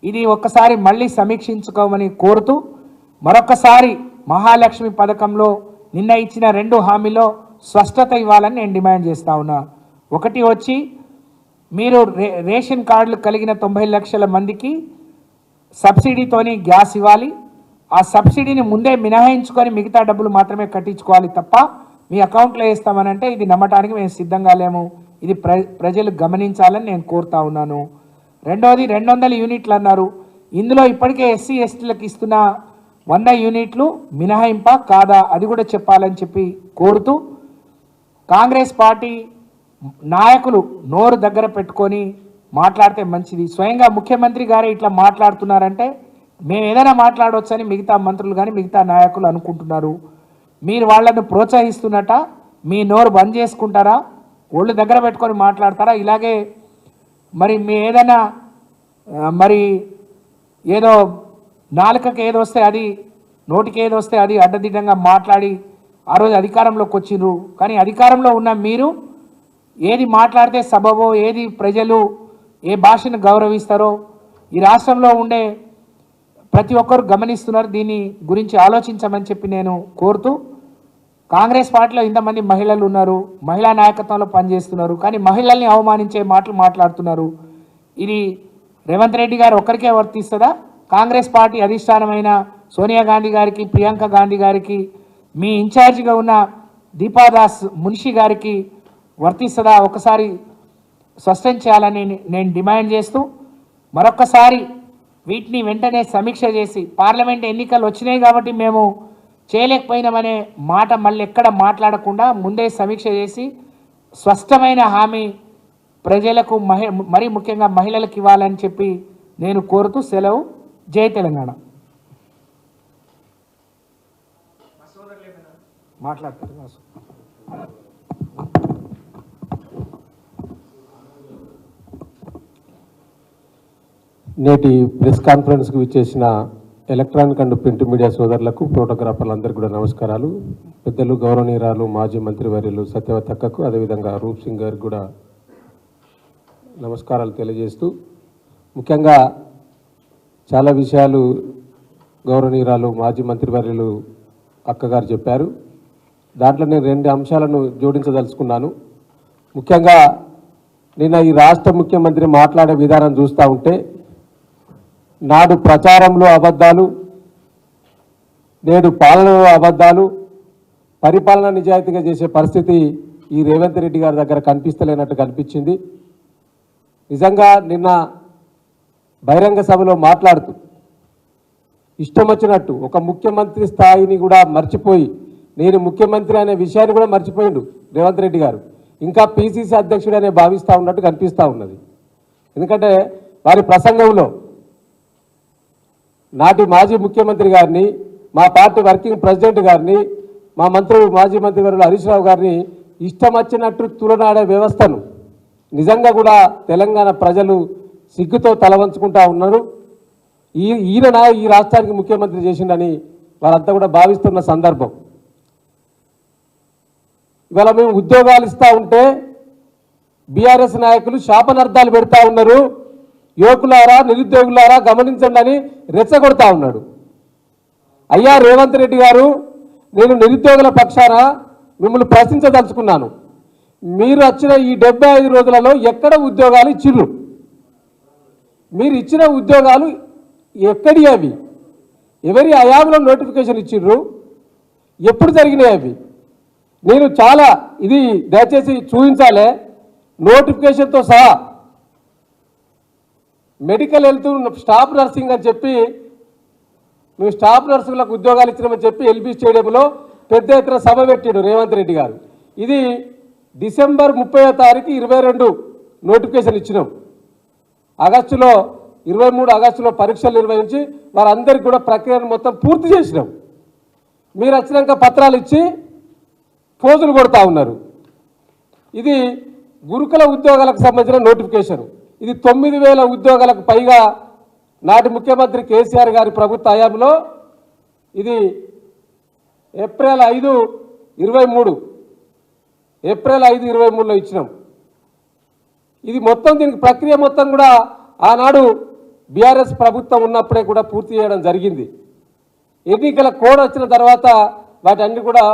ఇది ఒక్కసారి మళ్ళీ సమీక్షించుకోమని కోరుతూ, మరొకసారి మహాలక్ష్మి పథకంలో నిన్న ఇచ్చిన 2 హామీలో స్పష్టత ఇవ్వాలని నేను డిమాండ్ చేస్తా ఉన్నా. ఒకటి వచ్చి మీరు రేషన్ కార్డులు కలిగిన 90 లక్షల మందికి సబ్సిడీతోని గ్యాస్ ఇవ్వాలి. ఆ సబ్సిడీని ముందే మినహాయించుకొని మిగతా డబ్బులు మాత్రమే కట్టించుకోవాలి తప్ప మీ అకౌంట్లో వేస్తామనంటే ఇది నమ్మటానికి మేము సిద్ధంగా లేము. ఇది ప్రజలు గమనించాలని నేను కోరుతా ఉన్నాను. రెండవది 200 యూనిట్లు అన్నారు. ఇందులో ఇప్పటికే ఎస్సీ ఎస్టీలకు ఇస్తున్న 100 యూనిట్లు మినహాయింపా కాదా అది కూడా చెప్పాలని చెప్పి కోరుతూ, కాంగ్రెస్ పార్టీ నాయకులు నోరు దగ్గర పెట్టుకొని మాట్లాడితే మంచిది. స్వయంగా ముఖ్యమంత్రి గారే ఇట్లా మాట్లాడుతున్నారంటే మేము ఏదైనా మాట్లాడవచ్చని మిగతా మంత్రులు కానీ మిగతా నాయకులు అనుకుంటున్నారు. మీరు వాళ్ళను ప్రోత్సహిస్తున్నట్ట, మీ నోరు బంద్ చేసుకుంటారా, ఒళ్ళు దగ్గర పెట్టుకొని మాట్లాడతారా? ఇలాగే మరి మీ ఏదైనా మరి ఏదో నాలుకకి ఏదో వస్తే అది, నోటికి ఏదో వస్తే అది అడ్డదిడ్డంగా మాట్లాడి ఆ రోజు అధికారంలోకి వచ్చిండ్రు. కానీ అధికారంలో ఉన్న మీరు ఏది మాట్లాడితే సబబో, ఏది ప్రజలు ఏ భాషను గౌరవిస్తారో ఈ రాష్ట్రంలో ఉండే ప్రతి ఒక్కరు గమనిస్తున్నారు. దీని గురించి ఆలోచించమని చెప్పి నేను కోరుతూ, కాంగ్రెస్ పార్టీలో ఇంతమంది మహిళలు ఉన్నారు, మహిళా నాయకత్వంలో పనిచేస్తున్నారు, కానీ మహిళల్ని అవమానించే మాటలు మాట్లాడుతున్నారు. ఇది రేవంత్ రెడ్డి గారు ఒక్కరికే వర్తిస్తుందా? కాంగ్రెస్ పార్టీ అధిష్టానమైన సోనియా గాంధీ గారికి, ప్రియాంక గాంధీ గారికి, మీ ఇన్ఛార్జిగా ఉన్న దీపాదాస్ మున్షి గారికి వర్తిస్తుందా? ఒకసారి స్పష్టం చేయాలని నేను డిమాండ్ చేస్తూ, మరొక్కసారి వీటిని వెంటనే సమీక్ష చేసి, పార్లమెంట్ ఎన్నికలు వచ్చినాయి కాబట్టి మేము చేయలేకపోయినామనే మాట మళ్ళీ ఎక్కడ మాట్లాడకుండా ముందే సమీక్ష చేసి స్పష్టమైన హామీ ప్రజలకు మరీ ముఖ్యంగా మహిళలకు ఇవ్వాలని చెప్పి నేను కోరుతూ సెలవు. జై తెలంగాణ. మాట్లాడతారు. నేటి ప్రెస్ కాన్ఫరెన్స్కు విచ్చేసిన ఎలక్ట్రానిక్ అండ్ ప్రింట్ మీడియా సోదరులకు, ఫోటోగ్రాఫర్లందరికీ కూడా నమస్కారాలు. పెద్దలు గౌరవనీయురాలు మాజీ మంత్రివర్యులు సత్యవతి అక్కకు, అదేవిధంగా రూప్ సింగ్ గారికి కూడా నమస్కారాలు తెలియజేస్తూ, ముఖ్యంగా చాలా విషయాలు గౌరవనీయురాలు మాజీ మంత్రివర్యులు అక్కగారు చెప్పారు. దాంట్లో నేను 2 అంశాలను జోడించదలుచుకున్నాను. ముఖ్యంగా నిన్న ఈ రాష్ట్ర ముఖ్యమంత్రి మాట్లాడే విధానం చూస్తూ ఉంటే, నాడు ప్రచారంలో అబద్ధాలు, నేడు పాలనలో అబద్ధాలు, పరిపాలన నిజాయితీగా చేసే పరిస్థితి ఈ రేవంత్ రెడ్డి గారి దగ్గర కనిపిస్తలేనట్టు కనిపించింది. నిజంగా నిన్న బహిరంగ సభలో మాట్లాడుతూ ఇష్టం వచ్చినట్టు ఒక ముఖ్యమంత్రి స్థాయిని కూడా మర్చిపోయి, నేను ముఖ్యమంత్రి అనే విషయాన్ని కూడా మర్చిపోయిండు రేవంత్ రెడ్డి గారు. ఇంకా పిసిసి అధ్యక్షుడు అనే భావిస్తూ ఉన్నట్టు కనిపిస్తూ ఉన్నది. ఎందుకంటే వారి ప్రసంగంలో నాటి మాజీ ముఖ్యమంత్రి గారిని, మా పార్టీ వర్కింగ్ ప్రెసిడెంట్ గారిని, మా మాజీ మంత్రివర్యులు హరీష్ రావు గారిని ఇష్టం వచ్చినట్టు తులనాడే వ్యవస్థను నిజంగా కూడా తెలంగాణ ప్రజలు సిగ్గుతో తలవంచుకుంటా ఉన్నారు. ఈయన ఈ రాష్ట్రానికి ముఖ్యమంత్రి చేసిండని వారంతా కూడా భావిస్తున్న సందర్భం. ఇవాళ మేము ఉద్యోగాలు ఇస్తూ ఉంటే బీఆర్ఎస్ నాయకులు శాపనార్థాలు పెడతా ఉన్నారు. యువకులారా, నిరుద్యోగులారా గమనించండి అని రెచ్చగొడతా ఉన్నాడు. అయ్యా రేవంత్ రెడ్డి గారు, నేను నిరుద్యోగుల పక్షాన మిమ్మల్ని ప్రశ్నించదలుచుకున్నాను. మీరు వచ్చిన ఈ 75 రోజులలో ఎక్కడ ఉద్యోగాలు ఇచ్చిర్రు? మీరు ఇచ్చిన ఉద్యోగాలు ఎక్కడి అవి? ఎవరి హయాంలో నోటిఫికేషన్ ఇచ్చిర్రు? ఎప్పుడు జరిగినాయి అవి? నేను చాలా ఇది దయచేసి చూపించాలి. నోటిఫికేషన్తో సహా మెడికల్ హెల్త్ స్టాఫ్ నర్సింగ్ అని చెప్పి మేము స్టాఫ్ నర్సులకు ఉద్యోగాలు ఇచ్చినామని చెప్పి ఎల్బీ స్టేడియంలో పెద్ద ఎత్తున సభ పెట్టాడు రేవంత్ రెడ్డి గారు. ఇది డిసెంబర్ 30వ తారీఖు 22 నోటిఫికేషన్ ఇచ్చినాం. ఆగస్టులో 23 ఆగస్టులో పరీక్షలు నిర్వహించి వారందరికీ కూడా ప్రక్రియను మొత్తం పూర్తి చేసినాం. మీరు వచ్చినాక పత్రాలు ఇచ్చి పోజులు కొడతా ఉన్నారు. ఇది గురుకుల ఉద్యోగాలకు సంబంధించిన నోటిఫికేషన్. ఇది 9,000 ఉద్యోగాలకు పైగా నాటి ముఖ్యమంత్రి కేసీఆర్ గారి ప్రభుత్వ హయాంలో ఇది ఏప్రిల్ 5, 23లో ఇచ్చినాం. ఇది మొత్తం దీనికి ప్రక్రియ మొత్తం కూడా ఆనాడు బీఆర్ఎస్ ప్రభుత్వం ఉన్నప్పుడే కూడా పూర్తి చేయడం జరిగింది. ఎన్నికల కోడ్ వచ్చిన తర్వాత వాటన్ని కూడా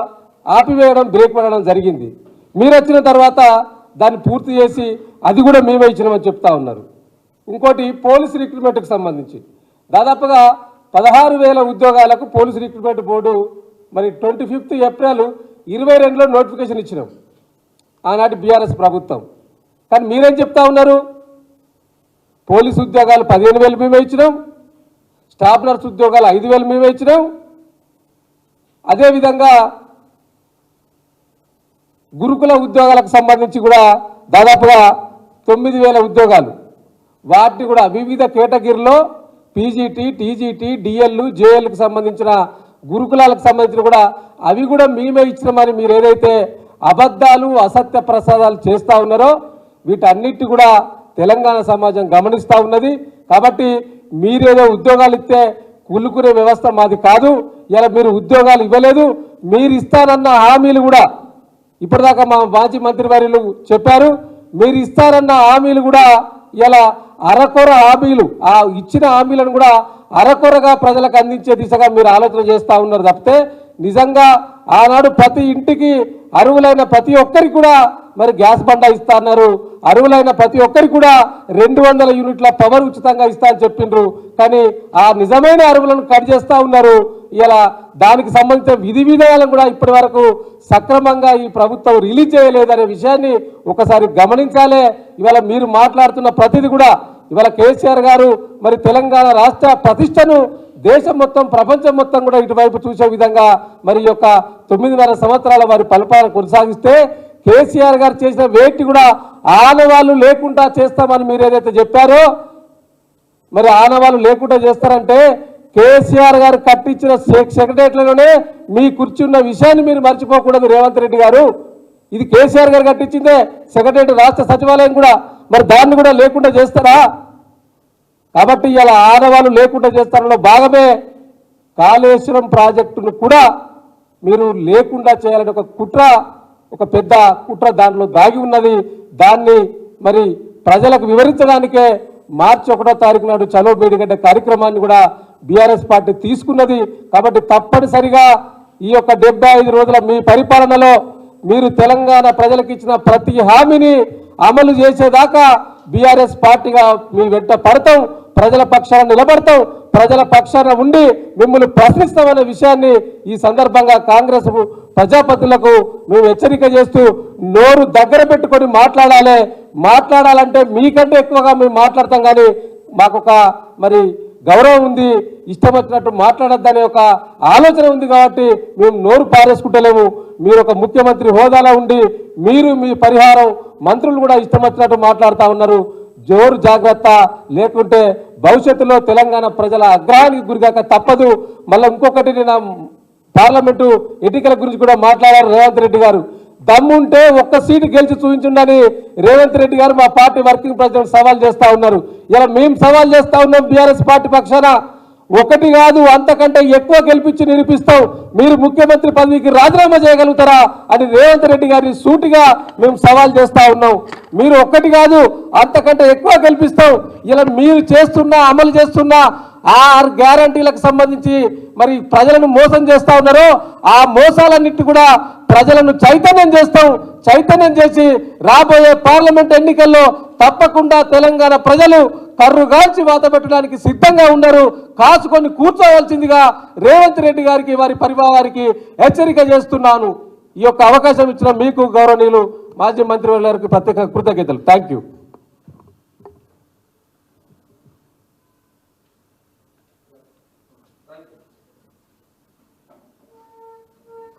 ఆపివేయడం, బ్రేక్ పడడం జరిగింది. మీరు వచ్చిన తర్వాత దాన్ని పూర్తి చేసి అది కూడా మేమే ఇచ్చినామని చెప్తా ఉన్నారు. ఇంకోటి పోలీసు రిక్రూట్మెంట్కి సంబంధించి దాదాపుగా 16,000 ఉద్యోగాలకు పోలీసు రిక్రూట్మెంట్ బోర్డు మరి 25 ఏప్రిల్ 22లో నోటిఫికేషన్ ఇచ్చినాం ఆనాటి బీఆర్ఎస్ ప్రభుత్వం. కానీ మీరేం చెప్తా ఉన్నారు? పోలీసు ఉద్యోగాలు 15,000 మేమే ఇచ్చినాం, స్టాఫ్ నర్స్ ఉద్యోగాలు 5,000 మేమే ఇచ్చినాం. అదేవిధంగా గురుకుల ఉద్యోగాలకు సంబంధించి కూడా దాదాపుగా 9,000 ఉద్యోగాలు, వాటిని కూడా వివిధ కేటగిరీలో పీజీటీ, టీజీటీ, డిఎల్, జేఎల్కి సంబంధించిన గురుకులాలకు సంబంధించిన కూడా అవి కూడా మేమే ఇచ్చినామని మీరు ఏదైతే అబద్ధాలు, అసత్య ప్రసాదాలు చేస్తూ ఉన్నారో వీటన్నిటి కూడా తెలంగాణ సమాజం గమనిస్తూ ఉన్నది. కాబట్టి మీరేదో ఉద్యోగాలు ఇస్తే కూలుకునే వ్యవస్థ మాది కాదు. ఇలా మీరు ఉద్యోగాలు ఇవ్వలేదు. మీరు ఇస్తానన్న హామీలు కూడా ఇప్పటిదాకా మా మాజీ మంత్రి వర్యులు చెప్పారు. మీరు ఇస్తారన్న హామీలు కూడా ఇలా అరకొర హామీలు, ఆ ఇచ్చిన హామీలను కూడా అరకొరగా ప్రజలకు అందించే దిశగా మీరు ఆలోచన చేస్తూ ఉన్నారు తప్పితే నిజంగా ఆనాడు ప్రతి ఇంటికి అర్హులైన ప్రతి ఒక్కరికి కూడా మరి గ్యాస్ బండ ఇస్తా అన్నారు. అర్హులైన ప్రతి ఒక్కరికి కూడా 200 యూనిట్ల పవర్ ఉచితంగా ఇస్తా అని చెప్పిండ్రు. కానీ ఆ నిజమైన అర్హులను కట్ చేస్తూ ఉన్నారు. ఇలా దానికి సంబంధించిన విధి విధానాలను కూడా ఇప్పటి వరకు సక్రమంగా ఈ ప్రభుత్వం రిలీజ్ చేయలేదనే విషయాన్ని ఒకసారి గమనించాలి. ఇవాళ మీరు మాట్లాడుతున్న ప్రతిదీ కూడా ఇవాళ కేసీఆర్ గారు మరి తెలంగాణ రాష్ట్ర ప్రతిష్టను దేశం మొత్తం, ప్రపంచం మొత్తం కూడా ఇటువైపు చూసే విధంగా మరి ఈ యొక్క 9.5 సంవత్సరాల వారి పరిపాలన కొనసాగిస్తే కేసీఆర్ గారు చేసిన వేటి కూడా ఆనవాళ్ళు లేకుండా చేస్తామని మీరు ఏదైతే చెప్పారో మరి ఆనవాళ్ళు లేకుండా చేస్తారంటే కేసీఆర్ గారు కట్టించిన సెక్రటరియట్లలోనే మీ కూర్చున్న విషయాన్ని మీరు మర్చిపోకూడదు రేవంత్ రెడ్డి గారు. ఇది కేసీఆర్ గారు కట్టించిందే సెక్రటరియట్, రాష్ట్ర సచివాలయం కూడా. మరి దాన్ని కూడా లేకుండా చేస్తారా? కాబట్టి ఇలా ఆనవాళ్ళు లేకుండా చేస్తారలో భాగమే కాళేశ్వరం ప్రాజెక్టును కూడా మీరు లేకుండా చేయాలని ఒక కుట్ర, ఒక పెద్ద కుట్ర దాంట్లో దాగి ఉన్నది. దాన్ని మరి ప్రజలకు వివరించడానికే మార్చి 1వ తారీఖు నాడు చలో మేడిగడ్డ కార్యక్రమాన్ని కూడా బీఆర్ఎస్ పార్టీ తీసుకున్నది. కాబట్టి తప్పనిసరిగా ఈ యొక్క 75 రోజుల మీ పరిపాలనలో మీరు తెలంగాణ ప్రజలకు ఇచ్చిన ప్రతి హామీని అమలు చేసేదాకా బీఆర్ఎస్ పార్టీగా మీ వెంట పడతాం, ప్రజల పక్షాన నిలబడతాం, ప్రజల పక్షాన ఉండి మిమ్మల్ని ప్రశ్నిస్తామనే విషయాన్ని ఈ సందర్భంగా కాంగ్రెస్ ప్రజాపతులకు మేము హెచ్చరిక చేస్తూ నోరు దగ్గర పెట్టుకొని మాట్లాడాలంటే మీకంటే ఎక్కువగా మేము మాట్లాడతాం. కానీ మాకు ఒక మరి గౌరవం ఉంది, ఇష్టం వచ్చినట్టు మాట్లాడొద్దనే ఒక ఆలోచన ఉంది. కాబట్టి మేము నోరు పారేసుకుంటలేము. మీరు ఒక ముఖ్యమంత్రి హోదాలో ఉండి మీరు మీ పరిహారం మంత్రులు కూడా ఇష్టం వచ్చినట్టు మాట్లాడుతూ ఉన్నారు. జోరు జాగ్రత్త, లేకుంటే భవిష్యత్తులో తెలంగాణ ప్రజల ఆగ్రహానికి గురిగాక తప్పదు. మళ్ళీ ఇంకొకటి నేను పార్లమెంటు ఎన్నికల గురించి కూడా మాట్లాడారు రేవంత్ రెడ్డి గారు. దమ్ముంటే ఒక్క సీటు గెలిచి చూపించుండని రేవంత్ రెడ్డి గారు మా పార్టీ వర్కింగ్ ప్రెసిడెంట్ సవాల్ చేస్తూ ఉన్నారు. ఇలా మేము సవాల్ చేస్తూ ఉన్నాం బీఆర్ఎస్ పార్టీ పక్షాన. ఒకటి కాదు అంతకంటే ఎక్కువ గెలిపించి నిరూపిస్తాం, మీరు ముఖ్యమంత్రి పదవికి రాజీనామా చేయగలుగుతారా అని రేవంత్ రెడ్డి గారిని సూటిగా మేము సవాల్ చేస్తా ఉన్నాం. మీరు ఒక్కటి కాదు అంతకంటే ఎక్కువ గెలిపిస్తాం. ఇలా మీరు చేస్తున్న అమలు చేస్తున్న 6 గ్యారంటీలకు సంబంధించి మరి ప్రజలను మోసం చేస్తా ఉన్నారో ఆ మోసాలన్నిటి కూడా ప్రజలను చైతన్యం చేస్తాం. చైతన్యం చేసి రాబోయే పార్లమెంట్ ఎన్నికల్లో తప్పకుండా తెలంగాణ ప్రజలు కర్రుగాల్చి వాత పెట్టడానికి సిద్ధంగా ఉన్నారు. కాచుకొని కూర్చోవలసిందిగా రేవంత్ రెడ్డి గారికి వారి పరివారానికి హెచ్చరిక చేస్తున్నాను. ఈ యొక్క అవకాశం ఇచ్చిన మీకు గౌరవనీయులు మాజీ మంత్రి గారికి ప్రత్యేక కృతజ్ఞతలు. Thank you.